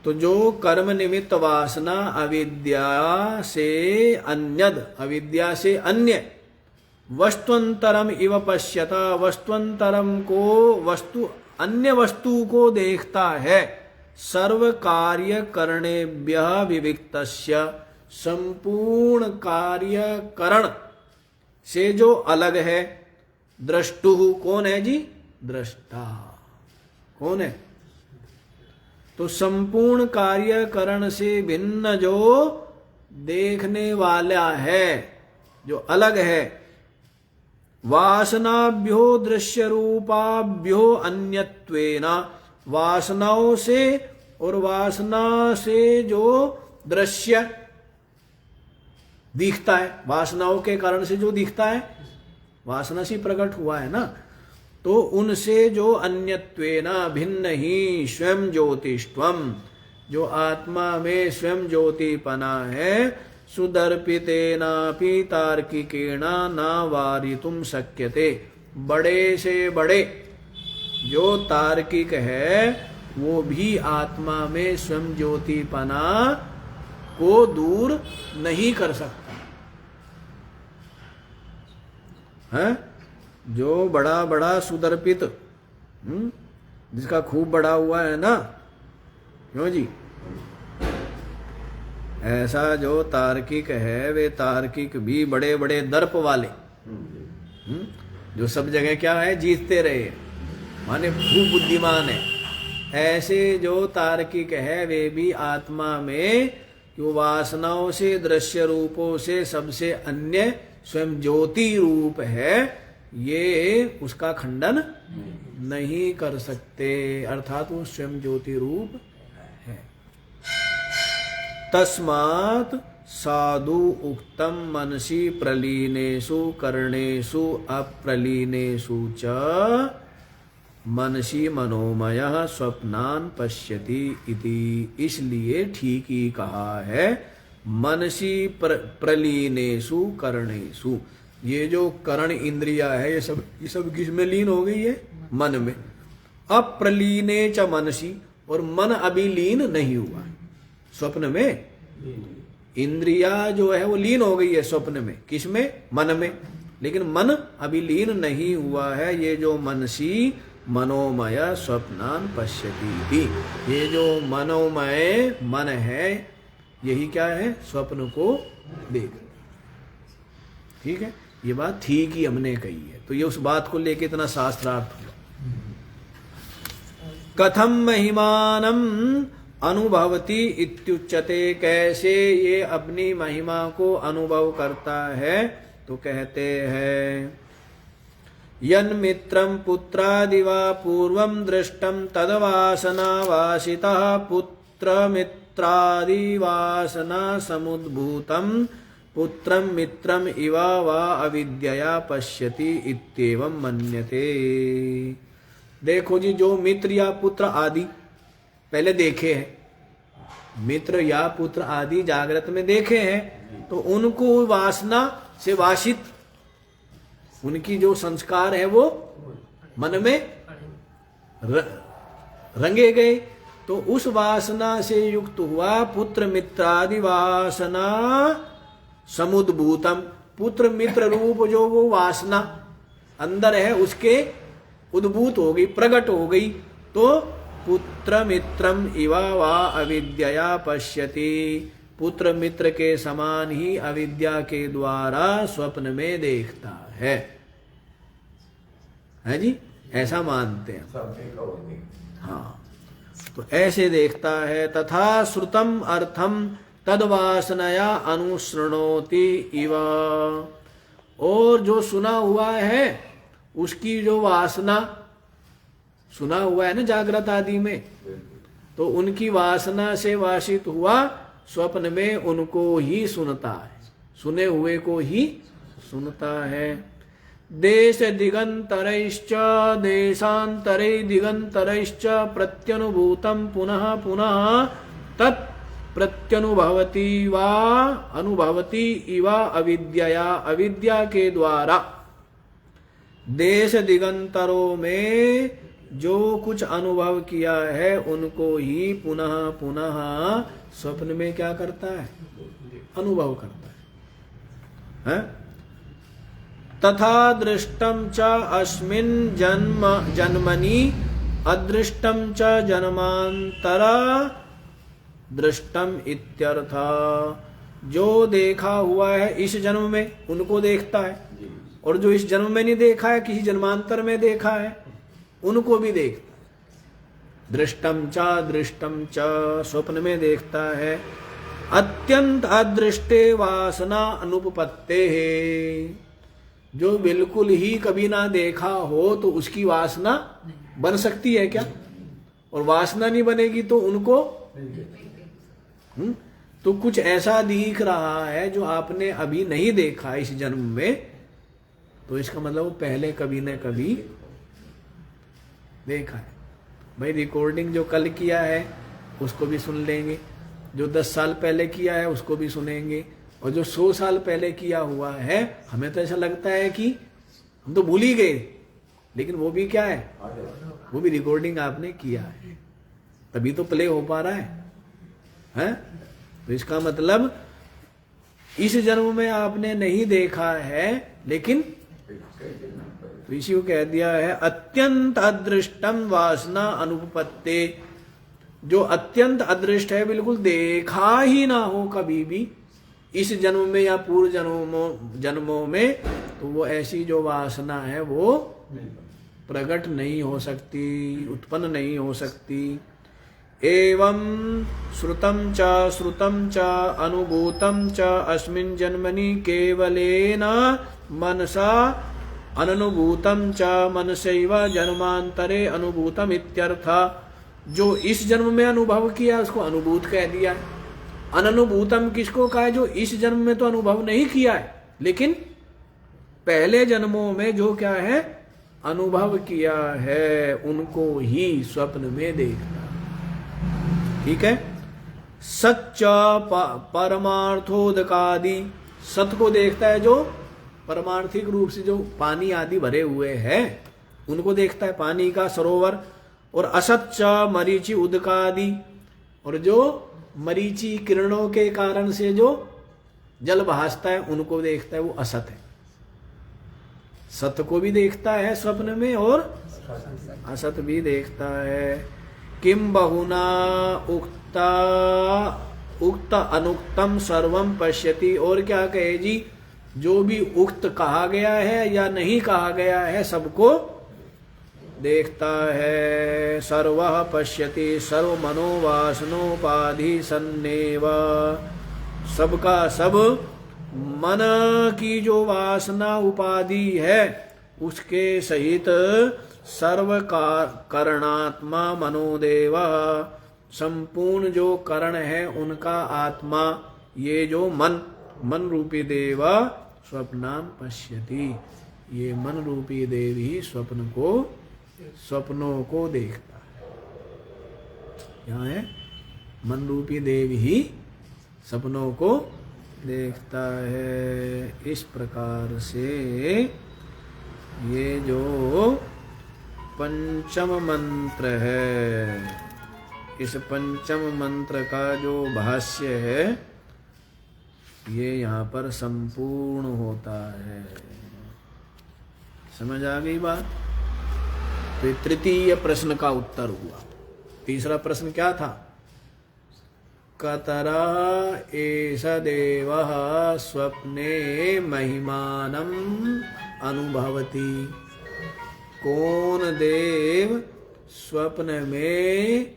तो जो कर्म निमित्त वासना अविद्या से अन्यद, अविद्या से अन्य वस्तुअंतरम इव पश्यता, वस्तुअंतरम को वस्तु अन्य वस्तु को देखता है। सर्व कार्य करणेभ्यः विविक्तस्य, संपूर्ण कार्य करण से जो अलग है। द्रष्टुः कौन है जी? दृष्टा कौन है? तो संपूर्ण कार्य करण से भिन्न जो देखने वाला है, जो अलग है। वासनाभ्यो दृश्य रूपाभ्यो अन्यत्वेन, वासनाओं से और वासना से जो दृश्य दिखता है, वासनाओं के कारण से जो दिखता है, वासना से प्रकट हुआ है ना, तो उनसे जो अन्यत्वेन भिन्न ही स्वयं ज्योतिष्त्वम, जो आत्मा में स्वयं ज्योतिपना है, सुदर्पितेनापि तार्किकेण न वारितुम शक्यते, बड़े से बड़े जो तार्किक है वो भी आत्मा में स्वयं ज्योतिपना को दूर नहीं कर सकता है। जो बड़ा बड़ा सुदर्पित, जिसका खूब बड़ा हुआ है ना, क्यों जी, ऐसा जो तार्किक है वे तार्किक भी बड़े बड़े दर्प वाले, जो सब जगह क्या है, जीतते रहे, माने खूब बुद्धिमान है। ऐसे जो तार्किक है वे भी आत्मा में जो वासनाओं से दृश्य रूपों से सबसे अन्य स्वयं ज्योति रूप है, ये उसका खंडन नहीं कर सकते, अर्थात वो स्वयं ज्योति रूप है। तस्मात् साधु उक्तम मनसि प्रलीनेषु कर्णेषु अप्रलीनेषु च मनसि मनोमयः स्वप्नान् पश्यति इति, इसलिए ठीक ही कहा है। मनसि प्रलीनेषु कर्णेषु, ये जो कर्ण इंद्रिया है ये सब किस में लीन हो गई है? मन में। अप्रलीने च मनसि, और मन अभी लीन नहीं हुआ स्वप्न में। इंद्रिया जो है वो लीन हो गई है स्वप्न में, किस में? मन में, लेकिन मन अभी लीन नहीं हुआ है। ये जो मनसी मनोमय स्वप्नान पश्यति, ये जो मनोमय मन है यही क्या है? स्वप्न को देख। ठीक है, ये बात ठीक ही हमने कही है, तो ये उस बात को लेके इतना शास्त्रार्थ हुआ। कथम महिमानम अनुभवति इत्युच्यते, कैसे ये अपनी महिमा को अनुभव करता है? तो कहते हैं यन्मित्रं पुत्रादिवा पूर्वं दृष्टं तद्वासना वासितः पुत्रमित्रादिवासना समुद्भूतं पुत्रं मित्रम इव वा अविद्यया पश्यति इत्येवं मन्यते। देखो जी, जो मित्र या पुत्र आदि पहले देखे हैं, मित्र या पुत्र आदि जागृत में देखे हैं, तो उनको वासना से वासित, उनकी जो संस्कार है वो मन में रंगे गए, तो उस वासना से युक्त हुआ पुत्र मित्रादि वासना समुद्भूतम, पुत्र मित्र रूप जो वो वासना अंदर है उसके उद्भूत हो गई, प्रकट हो गई। तो पुत्र मित्रम इवा वा अविद्यया पश्यति, पुत्र मित्र के समान ही अविद्या के द्वारा स्वप्न में देखता है जी, ऐसा मानते हैं। हाँ, तो ऐसे देखता है। तथा श्रुतम अर्थम तद्वासनया अनुसृणोति इव, और जो सुना हुआ है उसकी जो वासना, सुना हुआ है ना जागृत आदि में, तो उनकी वासना से वासित हुआ स्वप्न में उनको ही सुनता है, सुने हुए को ही सुनता है। देश दिगंतरैश्च देशांतरे दिगंतरैश्च प्रत्यनुभूतम पुनः पुनः तत् प्रत्यनुभवति वा अनुभवति इव अविद्यया, अविद्या के द्वारा देश दिगंतरों में जो कुछ अनुभव किया है उनको ही पुनः पुनः स्वप्न में क्या करता है? अनुभव करता है। तथा दृष्टम च अस्मिन् जन्मनि अदृष्टम च जन्मांतरा दृष्टम इत्यर्थ। जो देखा हुआ है इस जन्म में उनको देखता है, और जो इस जन्म में नहीं देखा है किसी जन्मांतर में देखा है उनको भी देखता है। दृष्टम च स्वप्न में देखता है। अत्यंत अदृष्टे वासना अनुपपत्ते है। जो बिल्कुल ही कभी ना देखा हो तो उसकी वासना बन सकती है क्या? और वासना नहीं बनेगी तो उनको तो कुछ ऐसा दिख रहा है जो आपने अभी नहीं देखा इस जन्म में, तो इसका मतलब वो पहले कभी न कभी देखा है। भाई रिकॉर्डिंग जो कल किया है उसको भी सुन लेंगे, जो 10 साल पहले किया है उसको भी सुनेंगे, और जो 100 साल पहले किया हुआ है हमें तो ऐसा लगता है कि हम तो भूल ही गए, लेकिन वो भी क्या है, वो भी रिकॉर्डिंग आपने किया है, तभी तो प्ले हो पा रहा है? तो इसका मतलब इस जन्म में आपने नहीं देखा है, लेकिन तो इसी को कह दिया है अत्यंत अदृष्टम वासना अनुपपत्ते। जो अत्यंत अदृष्ट है, बिल्कुल देखा ही ना हो कभी भी इस जन्म में या पूर्व जन्मों में, तो वो ऐसी जो वासना है वो प्रकट नहीं हो सकती, उत्पन्न नहीं हो सकती। एवं श्रुतं च अनुभूतं च अस्मिन् जन्मनि केवलेन मनसा अननुभूतं च मनसैव जन्मांतरे अनुभूतम इत्यर्थ। जो इस जन्म में अनुभव किया उसको अनुभूत कह दिया है। अननुभूतम किसको कहा है? जो इस जन्म में तो अनुभव नहीं किया है, लेकिन पहले जन्मों में जो क्या है अनुभव किया है उनको ही स्वप्न में देखना। ठीक है। सच्चा परमार्थोदकादि, सत को देखता है जो परमार्थिक रूप से जो पानी आदि भरे हुए हैं उनको देखता है, पानी का सरोवर। और असच्चा मरीचि उदकादि, और जो मरीचि किरणों के कारण से जो जल भासता है उनको देखता है, वो असत है। सत को भी देखता है स्वप्न में और असत भी देखता है। किम बहुना उक्त अनुक्तम सर्वम पश्यति, और क्या कहे जी, जो भी उक्त कहा गया है या नहीं कहा गया है सबको देखता है। सर्वः पश्यति सर्व मनोवासनोपाधि सन्नेव, सबका सब मन की जो वासना उपाधि है उसके सहित सर्व करणात्मा मनोदेव, संपूर्ण जो करण है उनका आत्मा, ये जो मन रूपी देव स्वप्नान पश्यति, ये मन रूपी देव ही स्वप्नों को देखता है। यहाँ है मन रूपी देव ही सपनों को देखता है। इस प्रकार से ये जो पंचम मंत्र है, इस पंचम मंत्र का जो भाष्य है ये यहाँ पर संपूर्ण होता है। समझ आ गई बात? तो तृतीय प्रश्न का उत्तर हुआ। तीसरा प्रश्न क्या था? कतरा एष देवः स्वप्ने महिमानम अनुभवति, कौन देव स्वप्न में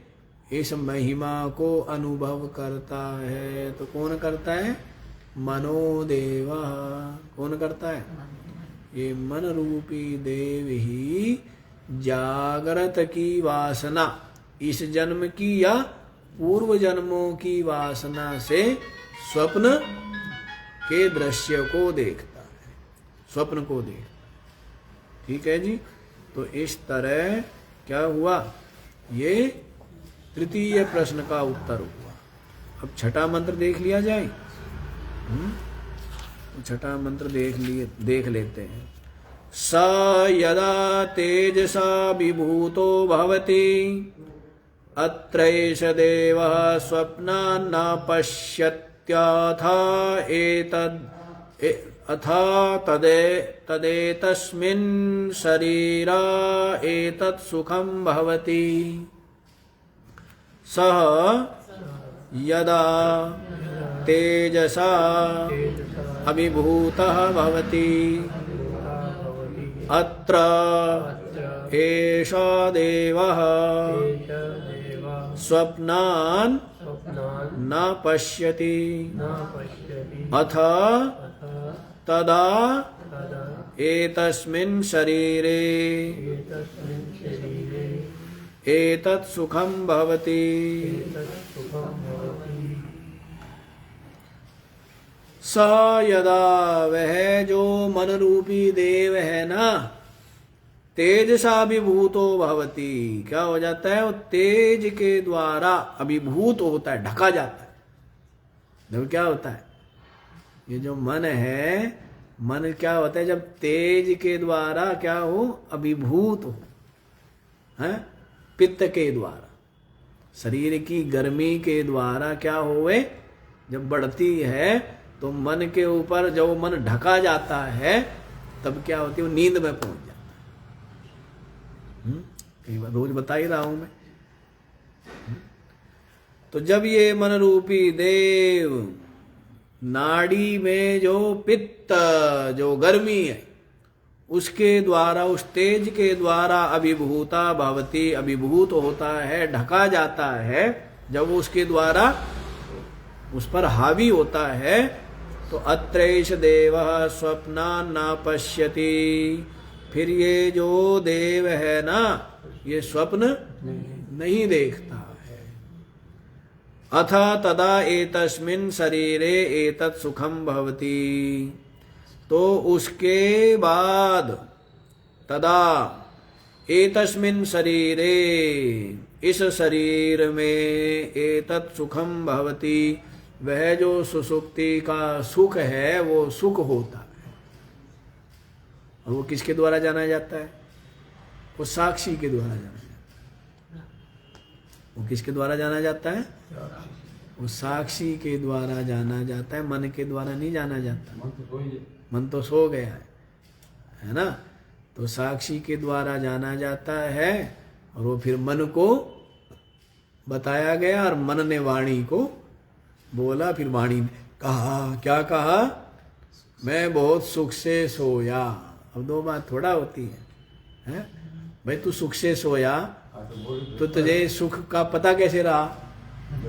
इस महिमा को अनुभव करता है? तो कौन करता है? मनोदेव। कौन करता है? ये मन रूपी देव ही जागृत की वासना, इस जन्म की या पूर्व जन्मों की वासना से स्वप्न के दृश्य को देखता है, स्वप्न को देखता। ठीक है जी। तो इस तरह क्या हुआ? ये तृतीय प्रश्न का उत्तर हुआ। अब छठा मंत्र देख लिया जाए। छठा मंत्र देख लेते हैं। स यदा तेजसा विभूतो भवति अत्रैष देवः स्वप्नान् न पश्यत्यथ एतद् अथा तदेतस्मिन् शरीरा एतत् सुखं भवति सः यदा तेजसा अभिभूतः भवति अत्र एषा देवः स्वप्नान् न पश्यति अथ तदा एतस्मिन् शरीरे एतत् सुखं भवति। स यदा, वह जो मन रूपी देव है ना, तेजसा अभिभूतो भवति, क्या हो जाता है? वो तेज के द्वारा अभिभूत होता है, ढका जाता है। जब क्या होता है, ये जो मन है, मन क्या होता है जब तेज के द्वारा क्या हो, अभिभूत हो, है पित्त के द्वारा, शरीर की गर्मी के द्वारा क्या होवे, जब बढ़ती है तो मन के ऊपर जब मन ढका जाता है तब क्या होती है, वो नींद में पहुंच जाता है। कई बार रोज बता ही रहा हूं मैं। तो जब ये मन रूपी देव नाड़ी में जो पित्त, जो गर्मी है, उसके द्वारा, उस तेज के द्वारा अभिभूता भवति, अभिभूत होता है, ढका जाता है, जब उसके द्वारा उस पर हावी होता है, तो अत्रैष देवः स्वप्नान् न पश्यति, फिर ये जो देव है ना, ये स्वप्न नहीं देखता है। अथ तदा एतस्मिन् शरीरे एतत् सुखं भवति, तो उसके बाद तदा एतस्मिन् शरीरे, इस शरीर में एतत् सुखं भवति, वह जो सुसुप्ति का सुख है वो सुख होता है। और वो किसके द्वारा जाना जाता है? वो साक्षी के द्वारा जाना जाता है। वो किसके द्वारा जाना जाता है? वो साक्षी के द्वारा जाना जाता है, मन के द्वारा नहीं जाना जाता। मन तो सो गया है ना, तो साक्षी के द्वारा जाना जाता है, और वो फिर मन को बताया गया, और मन ने वाणी को बोला, फिर वाणी ने कहा, क्या कहा? मैं बहुत सुख से सोया। अब दो बात थोड़ा होती है? भाई तू सुख से सोया, तो तुझे सुख का पता कैसे रहा?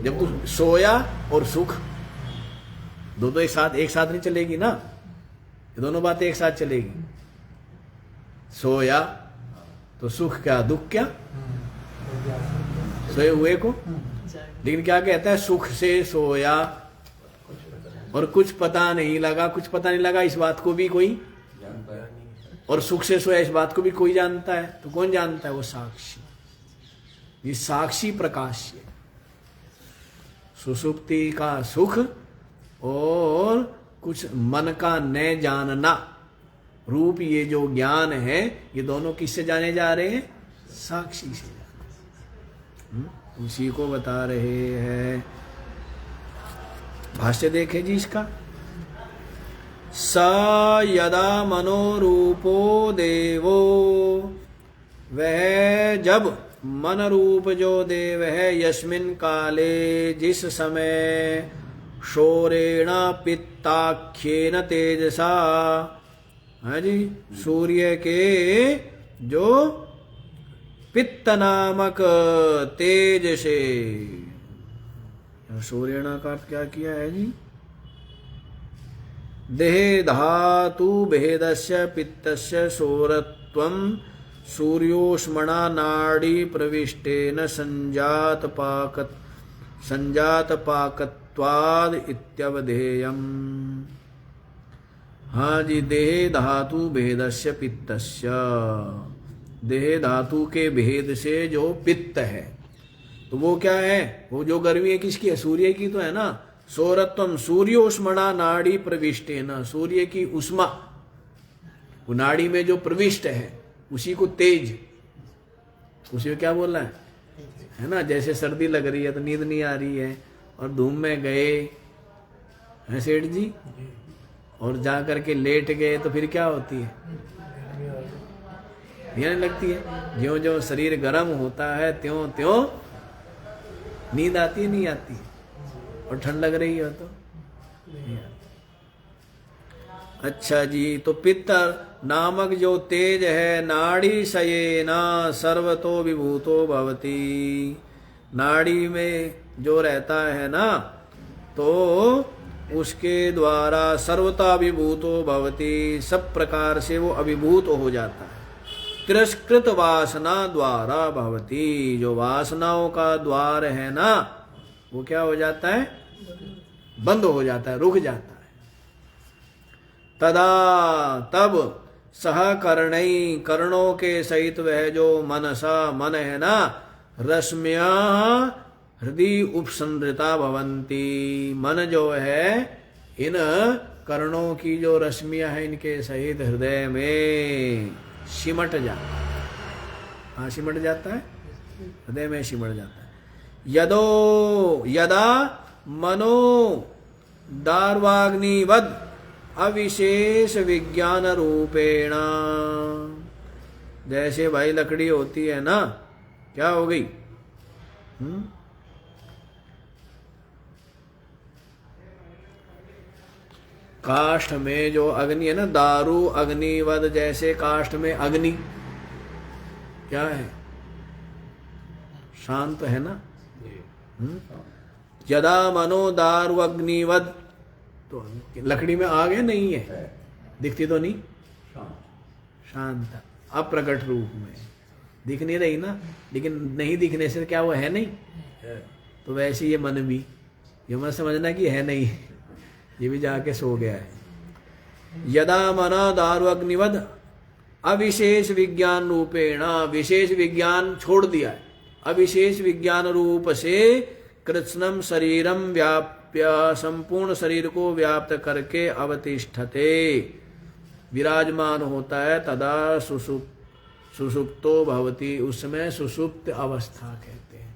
जब तू सोया और सुख, दो तो एक साथ नहीं चलेगी ना, ये दोनों बातें एक साथ चलेगी। सोया तो सुख क्या, दुख क्या? सोए हुए को, लेकिन क्या कहता है? सुख से सोया और कुछ पता नहीं लगा, कुछ पता नहीं लगा, इस बात को भी कोई, और सुख से सोया इस बात को भी कोई जानता है। तो कौन जानता है? वो साक्षी। ये साक्षी प्रकाश्य, सुसुप्ति का सुख और कुछ मन का न जानना रूप, ये जो ज्ञान है, ये दोनों किससे जाने जा रहे हैं? साक्षी से जाने। उसी को बता रहे हैं। भाष्य देखे जी इसका। स यदा मनोरूपो देवो, वह जब मन रूप जो देव है, यस्मिन काले, जिस समय, शोरेण पित्ताख्येन तेजसा, है जी, सूर्य के जो पित्त नामक तेज से, सूर्यणा का अर्थ क्या किया है जी? देह धातु भेदस्य पित्तस्य शोरत्वं सूर्योष्मणा नाड़ी प्रविष्टेन संजात पाकत्वाद इत्यवधेयम्। हाँ जी, देह धातु भेदस्य पित्तस्य, देह धातु के भेद से जो पित्त है, तो वो क्या है? वो जो गर्मी है किसकी है? सूर्य की तो है ना। सौरत्वम सूर्योष्मणा नाड़ी प्रविष्टेन, सूर्य की उष्मा, वो नाड़ी में जो प्रविष्ट है उसी को तेज, उसी को क्या बोलना है ना। जैसे सर्दी लग रही है तो नींद नहीं आ रही है और धूम में गए हैं सेठ जी, और जा करके लेट गए तो फिर क्या होती है, नींद लगती है। ज्यों ज्यों शरीर गर्म होता है त्यों त्यों नींद आती है, नहीं आती है? और ठंड लग रही हो तो नहीं आती। अच्छा जी, तो पित्तर नामक जो तेज है नाड़ी शयेना सर्वतो विभूतो भवति, नाड़ी में जो रहता है ना तो उसके द्वारा सर्वता विभूतो भवति, सब प्रकार से वो अभिभूत हो जाता है। तिरस्कृत वासना द्वारा भवति, जो वासनाओं का द्वार है ना वो क्या हो जाता है, बंद हो जाता है, रुक जाता है। तदा तब सह कर्णई, कर्णों के सहित वह जो मनसा मन है ना, रश्मिया हृदय उपसंहृता भवंती, मन जो है इन कर्णों की जो रश्मियां हैं इनके सहित हृदय में सिमट जाता है। हाँ, सिमट जाता है, हृदय में सिमट जाता है। यदा मनो दार्वाग्निवद अविशेष विज्ञान रूपेण, जैसे भाई लकड़ी होती है ना, क्या हो गई, काष्ठ में जो अग्नि है ना, दारू अग्निवद, जैसे काष्ठ में अग्नि क्या है, शांत है ना। यदा मनो दारू अग्निवद, तो लकड़ी में आग है, नहीं है, दिखती तो नहीं, शांत अप्रकट रूप में दिख नहीं रही ना, लेकिन नहीं दिखने से क्या वो है नहीं, तो वैसे ये मन भी, ये मत समझना कि है नहीं, ये भी जाके सो गया है। यदा मना दारू अग्निवद अविशेष विज्ञान रूपेण, विशेष विज्ञान छोड़ दिया है, अविशेष विज्ञान रूप से कृत्स्नम शरीरम व्याप्य, संपूर्ण शरीर को व्याप्त करके अवतिष्ठते, विराजमान होता है। तदा सुसुप्तो भवति, उसमें सुसुप्त अवस्था कहते हैं।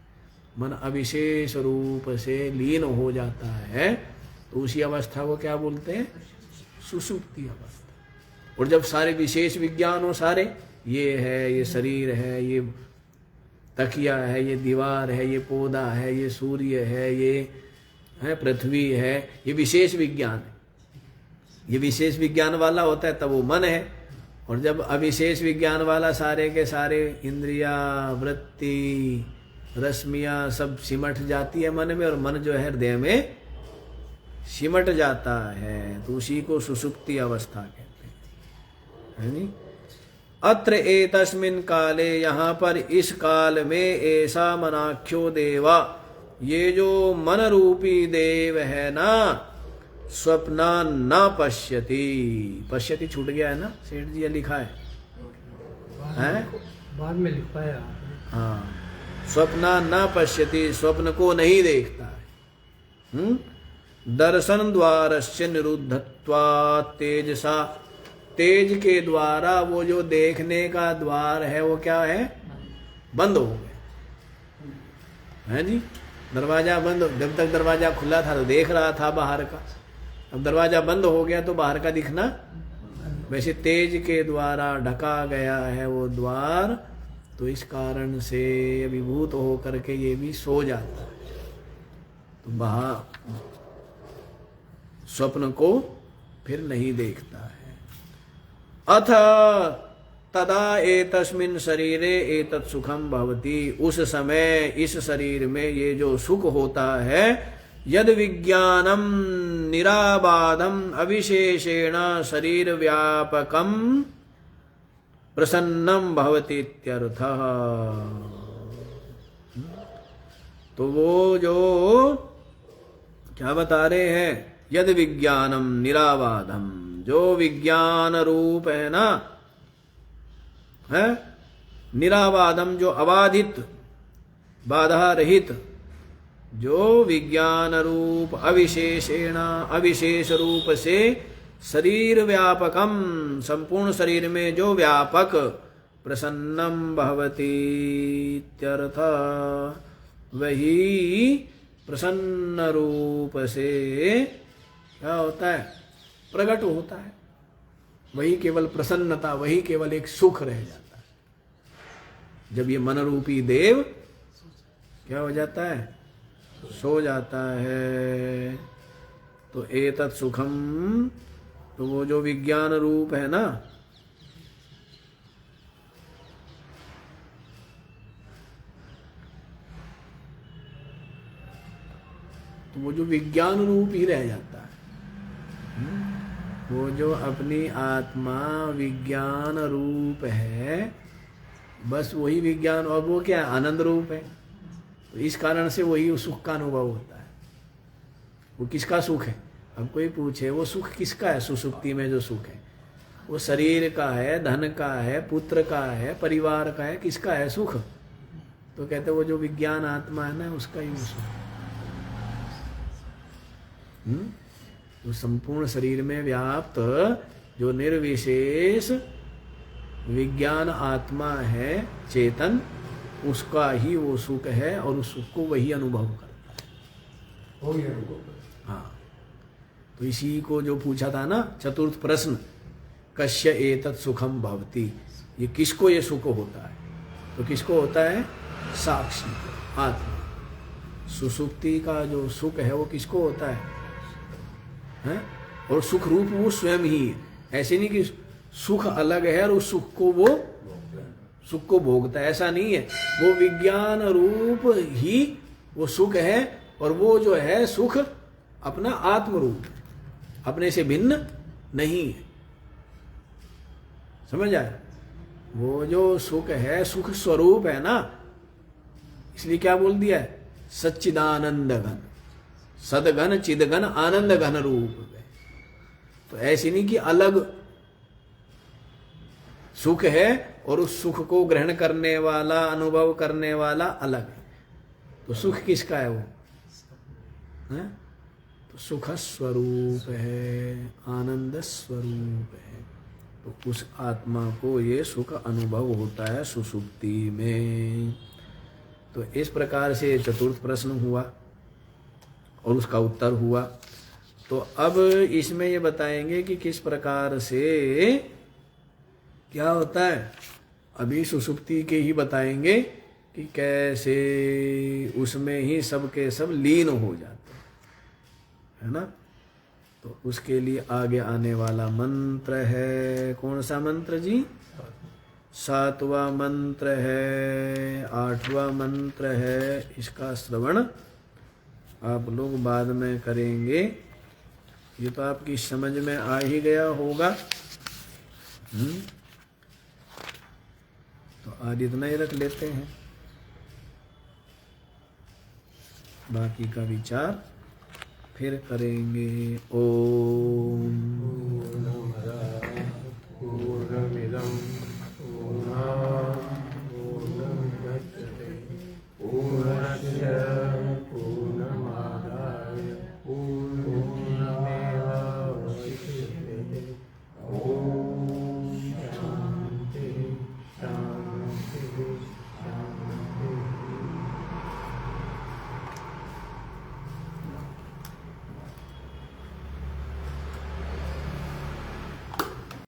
मन अविशेष रूप से लीन हो जाता है तो उसी अवस्था को क्या बोलते हैं, सुसुप्ति अवस्था। और जब सारे विशेष विज्ञान हो, सारे ये है, ये शरीर है, ये तकिया है, ये दीवार है, ये पौधा है, ये सूर्य है, ये है पृथ्वी है, ये विशेष विज्ञान है, ये विशेष विज्ञान वाला होता है तब वो मन है। और जब अविशेष विज्ञान वाला सारे के सारे इंद्रिया वृत्ति रश्मियां सब सिमट जाती है मन में, और मन जो है हृदय में सिमट जाता है, तो उसी को सुसुप्ति अवस्था कहते हैं, है नी? अत्र एतस्मिन् काले, यहाँ पर इस काल में, ऐसा मनाख्यो देवा, ये जो मन रूपी देव है ना, स्वप्ना न पश्यति, पश्यति छूट गया है ना सेठ जी, लिखा है, बाद में लिखा है। हाँ, स्वप्ना न पश्यति, स्वप्न को नहीं देखता है। दर्शन द्वारस्य निरुद्धत्वात् तेजसा, तेज के द्वारा वो जो देखने का द्वार है वो क्या है, बंद हो गया है जी। दरवाजा बंद, जब तक दरवाजा खुला था तो देख रहा था बाहर का, अब दरवाजा बंद हो गया तो बाहर का दिखना, वैसे तेज के द्वारा ढका गया है वो द्वार, तो इस कारण से अभिभूत हो करके ये भी सो जाता है, तो बाहर स्वप्न को फिर नहीं देखता है। अथ तदा एतस्मिन् शरीरे एतत् सुखम भवति, उस समय इस शरीर में ये जो सुख होता है, यद विज्ञानम निराबाधम अविशेषेण शरीर व्यापकम प्रसन्नम भवति इत्यर्थः। तो वो जो क्या बता रहे हैं, यद विज्ञानम निराबाधम, जो विज्ञान रूप है ना, है निराबाधम, जो अबाधित बाधा रहित, जो विज्ञान रूप अविशेषेण, अविशेष रूप से शरीर व्यापकम, संपूर्ण शरीर में जो व्यापक, प्रसन्नम भवति इत्यर्थ, वही प्रसन्न रूप से क्या होता है, प्रकट होता है, वही केवल प्रसन्नता, वही केवल एक सुख रह जाता है। जब ये मन रूपी देव क्या हो जाता है, सो जाता है। तो एतत् सुखम, तो वो जो विज्ञान रूप है ना, तो वो जो विज्ञान रूप ही रह जाता है। वो जो अपनी आत्मा विज्ञान रूप है, बस वही विज्ञान, और वो क्या आनंद रूप है। तो इस कारण से वही उस सुख का अनुभव होता है। वो किसका सुख है? अब कोई पूछे वो सुख किसका है? सुसुप्ति में जो सुख है वो शरीर का है, धन का है, पुत्र का है, परिवार का है, किसका है सुख? तो कहते वो जो विज्ञान आत्मा है ना, उसका ही वो सुख। तो संपूर्ण शरीर में व्याप्त जो निर्विशेष विज्ञान आत्मा है, चेतन, उसका ही वो सुख है, और उस सुख को वही अनुभव करता है। हाँ, तो इसी को जो पूछा था ना, चतुर्थ प्रश्न, कस्य एतत् सुखम भवति, ये किसको ये सुख होता है? तो किसको होता है? साक्षी को, आत्मा। सुसुप्ति का जो सुख है वो किसको होता है? और सुख रूप वो स्वयं ही है। ऐसे नहीं कि सुख अलग है और उस सुख को वो सुख को भोगता है, ऐसा नहीं है। वो विज्ञान रूप ही वो सुख है, और वो जो है सुख अपना आत्म रूप, अपने से भिन्न नहीं है। समझ आया? वो जो सुख है, सुख स्वरूप है ना, इसलिए क्या बोल दिया है? सच्चिदानंद घन, सदघन चिदघन आनंद घन रूप है। तो ऐसी नहीं कि अलग सुख है और उस सुख को ग्रहण करने वाला, अनुभव करने वाला अलग है। तो सुख किसका है? वो है? तो सुख स्वरूप है, आनंद स्वरूप है। तो उस आत्मा को ये सुख अनुभव होता है सुसुप्ति में। तो इस प्रकार से चतुर्थ प्रश्न हुआ और उसका उत्तर हुआ। तो अब इसमें ये बताएंगे कि किस प्रकार से क्या होता है। अभी सुसुप्ति के ही बताएंगे कि कैसे उसमें ही सब के सब लीन हो जाते हैं, है ना। तो उसके लिए आगे आने वाला मंत्र है, कौन सा मंत्र जी? 7वां मंत्र है, 8वां मंत्र है। इसका श्रवण आप लोग बाद में करेंगे। ये तो आपकी समझ में आ ही गया होगा। तो आज इतना ही रख लेते हैं, बाकी का विचार फिर करेंगे। ओम पूर्णमिदं